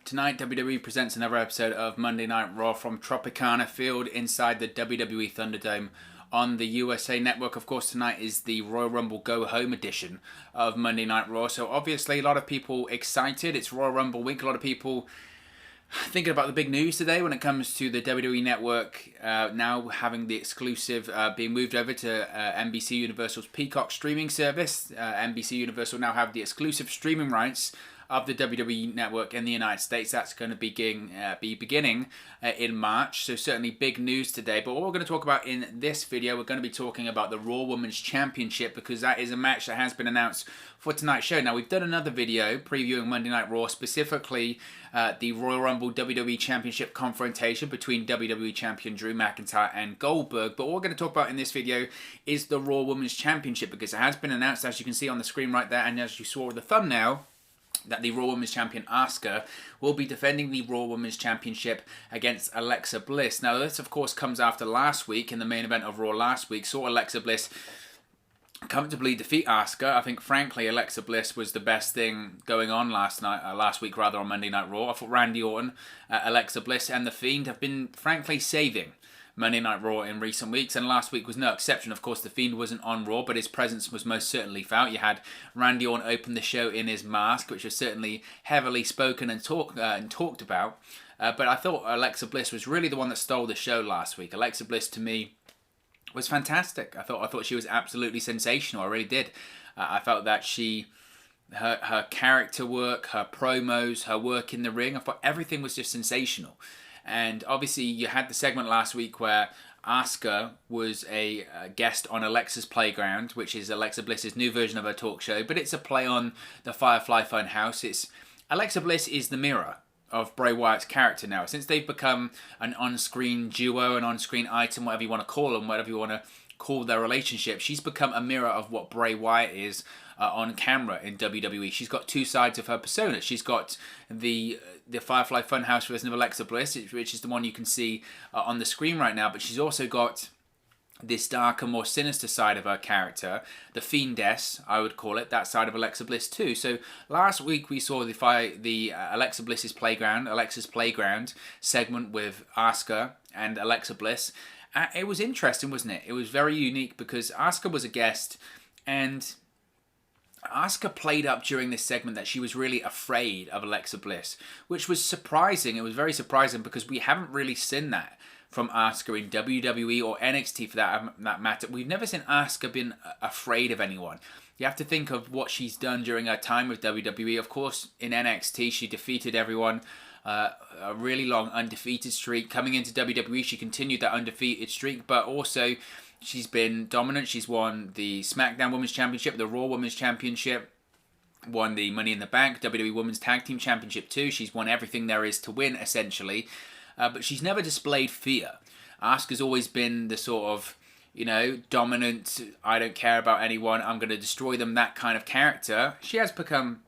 Tonight, WWE presents another episode of Monday Night Raw from Tropicana Field inside the WWE ThunderDome on the USA Network. Of course, tonight is the Royal Rumble Go Home edition of Monday Night Raw. So obviously, a lot of people excited. It's Royal Rumble week. A lot of people thinking about the big news today when it comes to the WWE Network now having the exclusive being moved over to NBC Universal's Peacock streaming service. NBC Universal now have the exclusive streaming rights of the WWE Network in the United States. That's going to be beginning in March. So certainly big news today. But what we're going to talk about in this video, we're going to be talking about the Raw Women's Championship, because that is a match that has been announced for tonight's show. Now, we've done another video previewing Monday Night Raw, specifically the Royal Rumble WWE Championship confrontation between WWE Champion Drew McIntyre and Goldberg. But what we're going to talk about in this video is the Raw Women's Championship, because it has been announced, as you can see on the screen right there, and as you saw with the thumbnail, that the Raw Women's Champion Asuka will be defending the Raw Women's Championship against Alexa Bliss. Now, this, of course, comes after last week, in the main event of Raw last week, saw Alexa Bliss comfortably defeat Asuka. I think, frankly, Alexa Bliss was the best thing going on last week, on Monday Night Raw. I thought Randy Orton, Alexa Bliss, and The Fiend have been, frankly, saving Monday Night Raw in recent weeks, and last week was no exception. Of course, The Fiend wasn't on Raw, but his presence was most certainly felt. You had Randy Orton open the show in his mask, which was certainly heavily spoken and talked about. But I thought Alexa Bliss was really the one that stole the show last week. Alexa Bliss, to me, was fantastic. I thought she was absolutely sensational. I really did. I felt that her character work, her promos, her work in the ring, I thought everything was just sensational. And obviously, you had the segment last week where Asuka was a guest on Alexa's Playground, which is Alexa Bliss's new version of her talk show, but it's a play on the Firefly Funhouse. Alexa Bliss is the mirror of Bray Wyatt's character now. Since they've become an on-screen duo, an on-screen item, whatever you want to call them, whatever you want to call their relationship, she's become a mirror of what Bray Wyatt is on camera in WWE. She's got two sides of her persona. She's got the Firefly Funhouse version of Alexa Bliss, which is the one you can see on the screen right now, but she's also got this darker, more sinister side of her character, the Fiendess, I would call it, that side of Alexa Bliss too. So last week we saw the Alexa Bliss's Alexa's Playground segment with Asuka and Alexa Bliss. It was interesting, wasn't it? It was very unique because Asuka was a guest, and Asuka played up during this segment that she was really afraid of Alexa Bliss, which was surprising. It was very surprising because we haven't really seen that from Asuka in WWE or NXT for that matter. We've never seen Asuka been afraid of anyone. You have to think of what she's done during her time with WWE. Of course, in NXT, she defeated everyone. A really long undefeated streak. Coming into WWE, she continued that undefeated streak, but also she's been dominant. She's won the SmackDown Women's Championship, the Raw Women's Championship, won the Money in the Bank, WWE Women's Tag Team Championship too. She's won everything there is to win, essentially. But she's never displayed fear. Asuka's always been the sort of, dominant, I don't care about anyone, I'm going to destroy them, that kind of character. She has become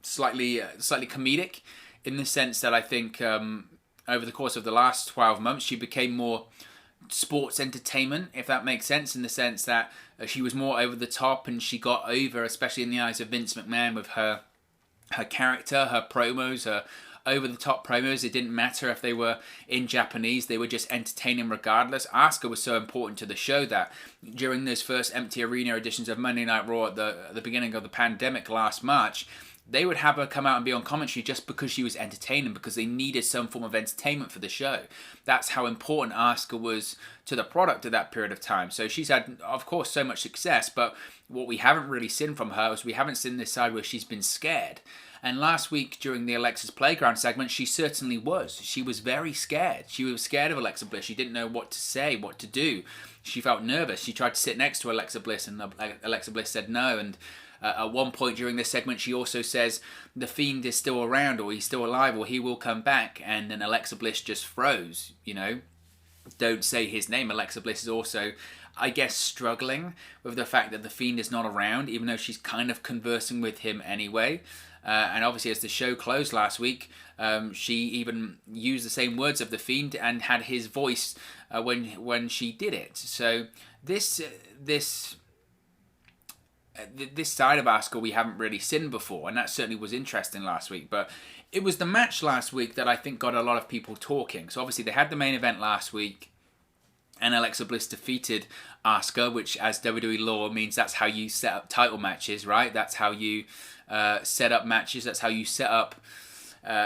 slightly comedic in the sense that I think over the course of the last 12 months, she became more sports entertainment, if that makes sense, in the sense that she was more over the top, and she got over, especially in the eyes of Vince McMahon, with her character, her promos, her over-the-top promos. It didn't matter if they were in Japanese, they were just entertaining regardless. Asuka was so important to the show that during those first empty arena editions of Monday Night Raw at the beginning of the pandemic last March, they would have her come out and be on commentary just because she was entertaining, because they needed some form of entertainment for the show. That's how important Asuka was to the product at that period of time. So she's had, of course, so much success, but what we haven't really seen from her is we haven't seen this side where she's been scared. And last week during the Alexa's Playground segment, she certainly was. She was very scared. She was scared of Alexa Bliss. She didn't know what to say, what to do. She felt nervous. She tried to sit next to Alexa Bliss, and Alexa Bliss said no. And at one point during this segment, she also says the Fiend is still around, or he's still alive, or he will come back. And then Alexa Bliss just froze, Don't say his name. Alexa Bliss is also, I guess, struggling with the fact that the Fiend is not around, even though she's kind of conversing with him anyway. And obviously, as the show closed last week, she even used the same words of the Fiend and had his voice when she did it. So this side of Asuka we haven't really seen before, and that certainly was interesting last week. But It was the match last week that I think got a lot of people talking. So obviously they had the main event last week, and Alexa Bliss defeated Asuka, which as WWE law means that's how you set up title matches, right? That's how you set up matches. That's how you set up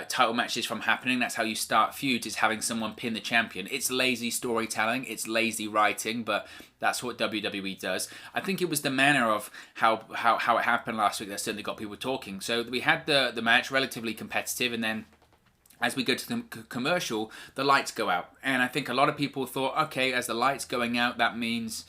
title matches from happening. That's how you start feuds, is having someone pin the champion. It's lazy storytelling, it's lazy writing, but that's what WWE does. I think it was the manner of how it happened last week that certainly got people talking. So we had the match, relatively competitive, and then as we go to the commercial, the lights go out. And I think a lot of people thought, okay, as the lights going out, that means...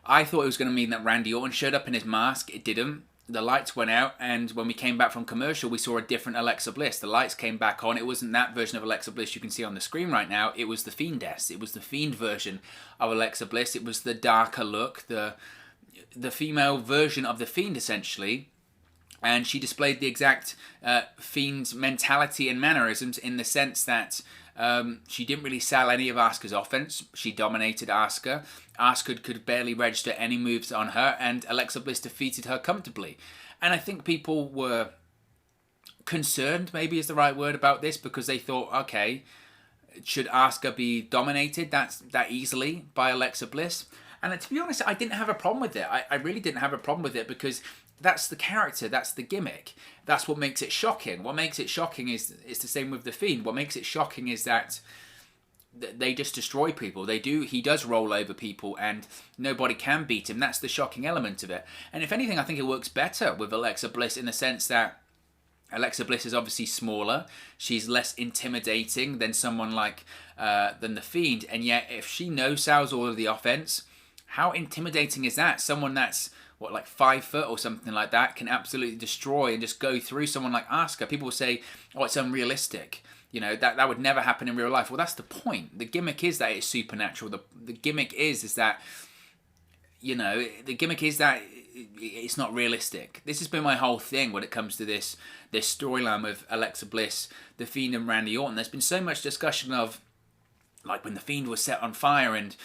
I thought it was going to mean that Randy Orton showed up in his mask. It didn't. The lights went out, and when we came back from commercial, we saw a different Alexa Bliss. The lights came back on. It wasn't that version of Alexa Bliss you can see on the screen right now. It was the Fiendess. It was the Fiend version of Alexa Bliss. It was the darker look, the female version of the Fiend, essentially. And she displayed the exact Fiend's mentality and mannerisms, in the sense that she didn't really sell any of Asuka's offense. She dominated Asuka. Asuka could barely register any moves on her, and Alexa Bliss defeated her comfortably. And I think people were concerned, maybe is the right word, about this, because they thought, okay, should Asuka be dominated that easily by Alexa Bliss? And to be honest, I didn't have a problem with it. I really didn't have a problem with it, because that's the character, that's the gimmick. That's what makes it shocking. What makes it shocking is it's the same with The Fiend. What makes it shocking is that they just destroy people. He does roll over people, and nobody can beat him. That's the shocking element of it. And if anything, I think it works better with Alexa Bliss, in the sense that Alexa Bliss is obviously smaller. She's less intimidating than someone like than The Fiend. And yet, if she no-sells all of the offense, how intimidating is that? Someone that's, what, like 5 foot or something like that, can absolutely destroy and just go through someone like Asuka. People will say, oh, it's unrealistic. You know, that would never happen in real life. Well, that's the point. The gimmick is that it's supernatural. The gimmick is that, you know, the gimmick is that it's not realistic. This has been my whole thing when it comes to this storyline with Alexa Bliss, The Fiend, and Randy Orton. There's been so much discussion of, like, when The Fiend was set on fire, and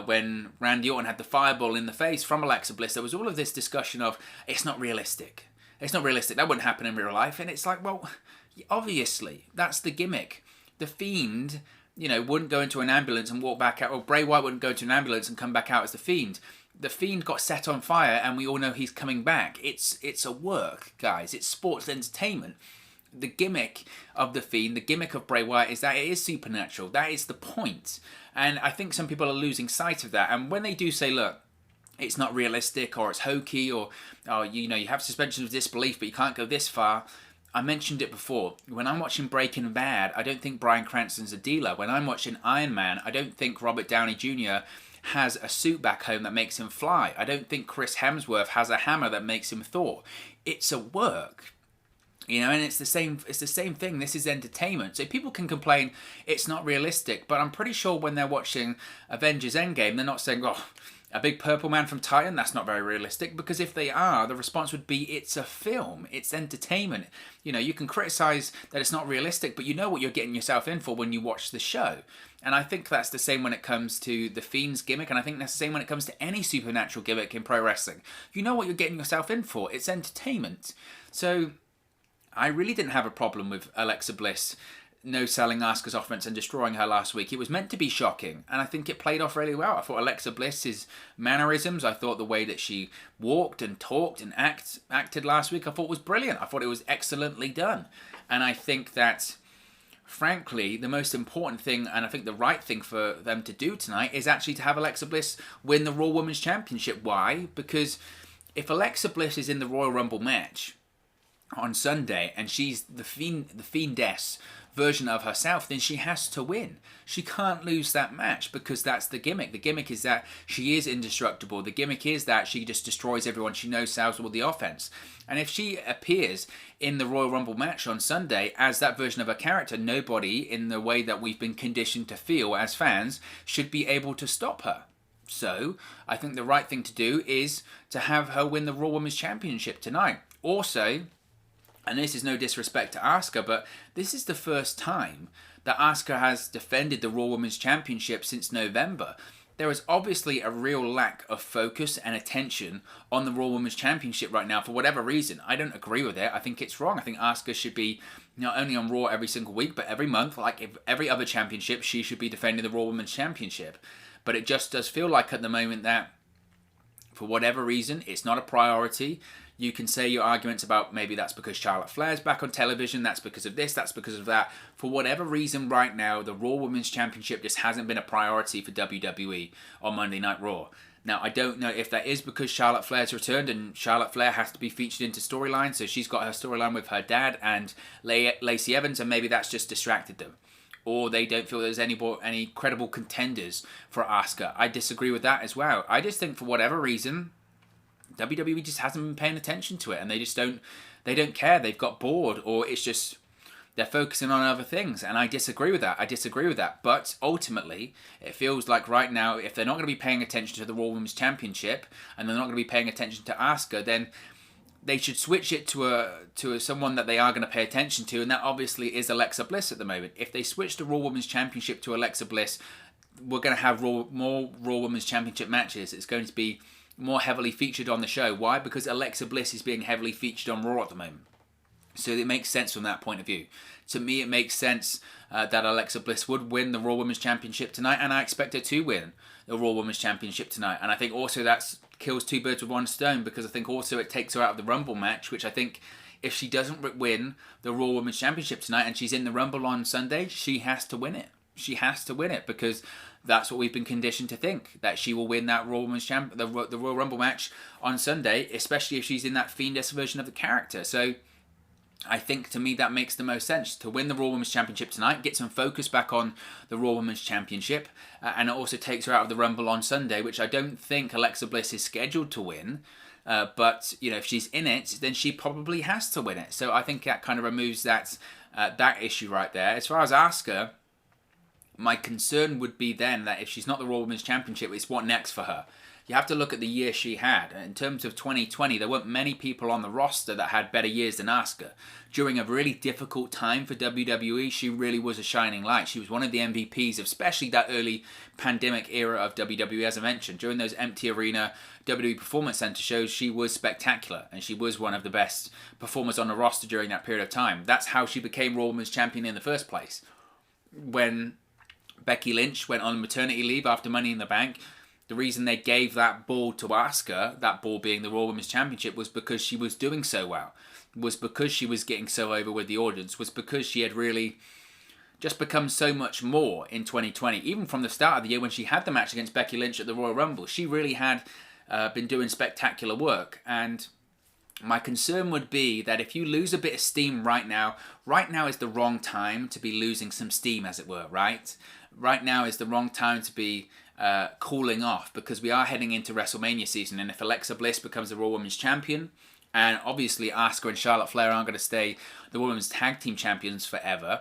when Randy Orton had the fireball in the face from Alexa Bliss, there was all of this discussion of, it's not realistic. It's not realistic. That wouldn't happen in real life. And it's like, well, obviously, that's the gimmick. The Fiend, you know, wouldn't go into an ambulance and walk back out, or Bray Wyatt wouldn't go into an ambulance and come back out as The Fiend. The Fiend got set on fire, and we all know he's coming back. It's a work, guys. It's sports entertainment. The gimmick of The Fiend, the gimmick of Bray Wyatt, is that it is supernatural. That is the point. And I think some people are losing sight of that. And when they do say, look, it's not realistic, or it's hokey, or you know, you have suspension of disbelief, but you can't go this far. I mentioned it before. When I'm watching Breaking Bad, I don't think Bryan Cranston's a dealer. When I'm watching Iron Man, I don't think Robert Downey Jr. has a suit back home that makes him fly. I don't think Chris Hemsworth has a hammer that makes him Thor. It's a work. You know, and it's the same thing. This is entertainment. So people can complain it's not realistic, but I'm pretty sure when they're watching Avengers Endgame, they're not saying, oh, a big purple man from Titan, that's not very realistic. Because if they are, the response would be, it's a film, it's entertainment. You know, you can criticize that it's not realistic, but you know what you're getting yourself in for when you watch the show. And I think that's the same when it comes to The Fiend's gimmick, and I think that's the same when it comes to any supernatural gimmick in pro wrestling. You know what you're getting yourself in for. It's entertainment. So I really didn't have a problem with Alexa Bliss no-selling Asuka's offense and destroying her last week. It was meant to be shocking, and I think it played off really well. I thought Alexa Bliss's mannerisms, I thought the way that she walked and talked and acted last week, I thought was brilliant. I thought it was excellently done. And I think that, frankly, the most important thing, and I think the right thing for them to do tonight, is actually to have Alexa Bliss win the Raw Women's Championship. Why? Because if Alexa Bliss is in the Royal Rumble match on Sunday, and she's the Fiendess version of herself, then she has to win. She can't lose that match, because that's the gimmick. The gimmick is that she is indestructible. The gimmick is that she just destroys everyone. She no-sells all the offense. And if she appears in the Royal Rumble match on Sunday as that version of her character, nobody, in the way that we've been conditioned to feel as fans, should be able to stop her. So I think the right thing to do is to have her win the Raw Women's Championship tonight. Also, and this is no disrespect to Asuka, but this is the first time that Asuka has defended the Raw Women's Championship since November. there is obviously a real lack of focus and attention on the Raw Women's Championship right now for whatever reason. I don't agree with it. I think it's wrong. I think Asuka should be not only on Raw every single week, but every month, like every other championship, she should be defending the Raw Women's Championship. But it just does feel like at the moment that for whatever reason, it's not a priority. You can say your arguments about maybe that's because Charlotte Flair's back on television, that's because of this, that's because of that. For whatever reason right now, the Raw Women's Championship just hasn't been a priority for WWE on Monday Night Raw. Now, I don't know if that is because Charlotte Flair's returned and Charlotte Flair has to be featured into storylines, so she's got her storyline with her dad and Lacey Evans, and maybe that's just distracted them. Or they don't feel there's any credible contenders for Asuka. I disagree with that as well. I just think for whatever reason, WWE just hasn't been paying attention to it, and they don't care. They've got bored, or it's just they're focusing on other things, and I disagree with that. But ultimately, it feels like right now, if they're not going to be paying attention to the Raw Women's Championship, and they're not going to be paying attention to Asuka, then they should switch it to someone that they are going to pay attention to, and that obviously is Alexa Bliss at the moment. If they switch the Raw Women's Championship to Alexa Bliss, we're going to have more Raw Women's Championship matches. It's going to be more heavily featured on the show. Why? Because Alexa Bliss is being heavily featured on Raw at the moment. So it makes sense from that point of view. To me, it makes sense that Alexa Bliss would win the Raw Women's Championship tonight, and I expect her to win the Raw Women's Championship tonight. And I think also that kills two birds with one stone, because I think also it takes her out of the Rumble match, which I think if she doesn't win the Raw Women's Championship tonight and she's in the Rumble on Sunday, she has to win it. She has to win it, because that's what we've been conditioned to think, that she will win that Raw Women's the Royal Rumble match on Sunday, especially if she's in that fiendish version of the character. So I think, to me, that makes the most sense to win the Raw Women's Championship tonight, get some focus back on the Raw Women's Championship, and it also takes her out of the Rumble on Sunday, which I don't think Alexa Bliss is scheduled to win. But you know, if she's in it, then she probably has to win it. So I think that kind of removes that issue right there. As far as Asuka, my concern would be then that if she's not the Raw Women's Championship, it's what next for her. You have to look at the year she had. In terms of 2020, there weren't many people on the roster that had better years than Asuka. During a really difficult time for WWE, she really was a shining light. She was one of the MVPs of especially that early pandemic era of WWE, as I mentioned. During those empty arena WWE Performance Center shows, she was spectacular, and she was one of the best performers on the roster during that period of time. That's how she became Raw Women's Champion in the first place. When Becky Lynch went on maternity leave after Money in the Bank, the reason they gave that ball to Asuka, that ball being the Raw Women's Championship, was because she was doing so well. Was because she was getting so over with the audience. Was because she had really just become so much more in 2020. Even from the start of the year when she had the match against Becky Lynch at the Royal Rumble, she really had been doing spectacular work. And my concern would be that if you lose a bit of steam right now is the wrong time to be losing some steam, as it were, right? Right now is the wrong time to be cooling off, because we are heading into WrestleMania season, and if Alexa Bliss becomes the Raw Women's Champion, and obviously Asuka and Charlotte Flair aren't going to stay the Women's Tag Team Champions forever,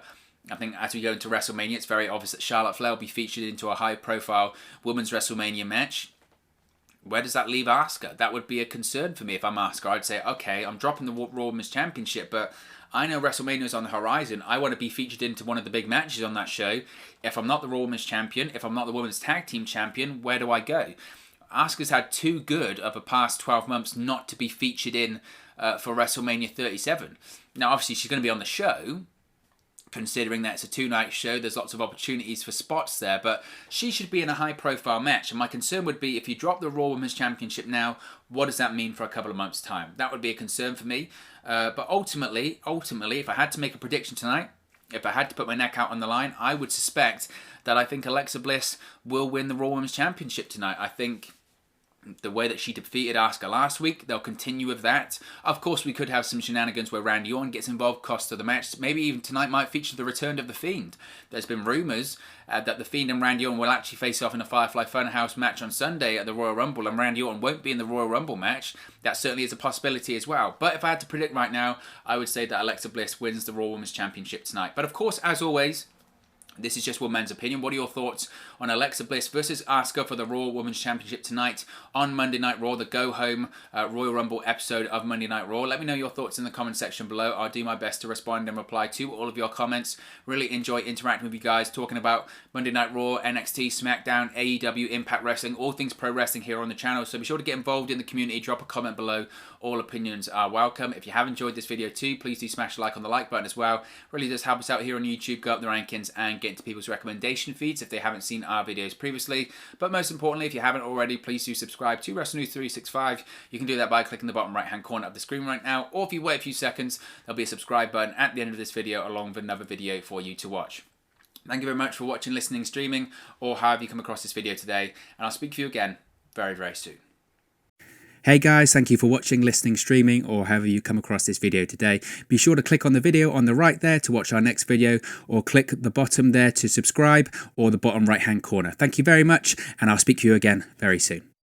I think as we go into WrestleMania, it's very obvious that Charlotte Flair will be featured into a high-profile Women's WrestleMania match. Where does that leave Asuka? That would be a concern for me if I'm Asuka. I'd say, okay, I'm dropping the Raw Women's Championship, but I know WrestleMania is on the horizon. I want to be featured into one of the big matches on that show. If I'm not the Raw Women's Champion, if I'm not the Women's Tag Team Champion, where do I go? Asuka's had too good of a past 12 months not to be featured in for WrestleMania 37. Now, obviously, she's going to be on the show, considering that it's a two-night show. There's lots of opportunities for spots there, but she should be in a high-profile match. And my concern would be, if you drop the Raw Women's Championship now, what does that mean for a couple of months' time? That would be a concern for me. But ultimately, if I had to make a prediction tonight, if I had to put my neck out on the line, I would suspect that I think Alexa Bliss will win the Raw Women's Championship tonight. I think the way that she defeated Asuka last week, they'll continue with that. Of course, we could have some shenanigans where Randy Orton gets involved, cost of the match. Maybe even tonight might feature the return of The Fiend. There's been rumours that The Fiend and Randy Orton will actually face off in a Firefly Funhouse match on Sunday at the Royal Rumble, and Randy Orton won't be in the Royal Rumble match. That certainly is a possibility as well. But if I had to predict right now, I would say that Alexa Bliss wins the Raw Women's Championship tonight. But of course, as always, This is just one man's opinion. What are your thoughts on Alexa Bliss versus Asuka for the Raw Women's Championship tonight on Monday Night Raw, the go-home Royal Rumble episode of Monday Night Raw? Let me know your thoughts in the comment section below. I'll do my best to respond and reply to all of your comments. Really enjoy interacting with you guys, talking about Monday Night Raw, NXT, SmackDown, AEW, Impact Wrestling, all things pro wrestling here on the channel. So be sure to get involved in the community. Drop a comment below. All opinions are welcome. If you have enjoyed this video too, please do smash a like on the like button as well. Really does help us out here on YouTube, go up the rankings and get into people's recommendation feeds if they haven't seen our videos previously. But most importantly, if you haven't already, please do subscribe to WrestleNews 365. You can do that by clicking the bottom right hand corner of the screen right now, or if you wait a few seconds, there'll be a subscribe button at the end of this video along with another video for you to watch. Thank you very much for watching, listening, streaming, or however you come across this video today, and I'll speak to you again very, very soon. Hey guys, thank you for watching, listening, streaming, or however you come across this video today. Be sure to click on the video on the right there to watch our next video, or click the bottom there to subscribe, or the bottom right hand corner. Thank you very much, and I'll speak to you again very soon.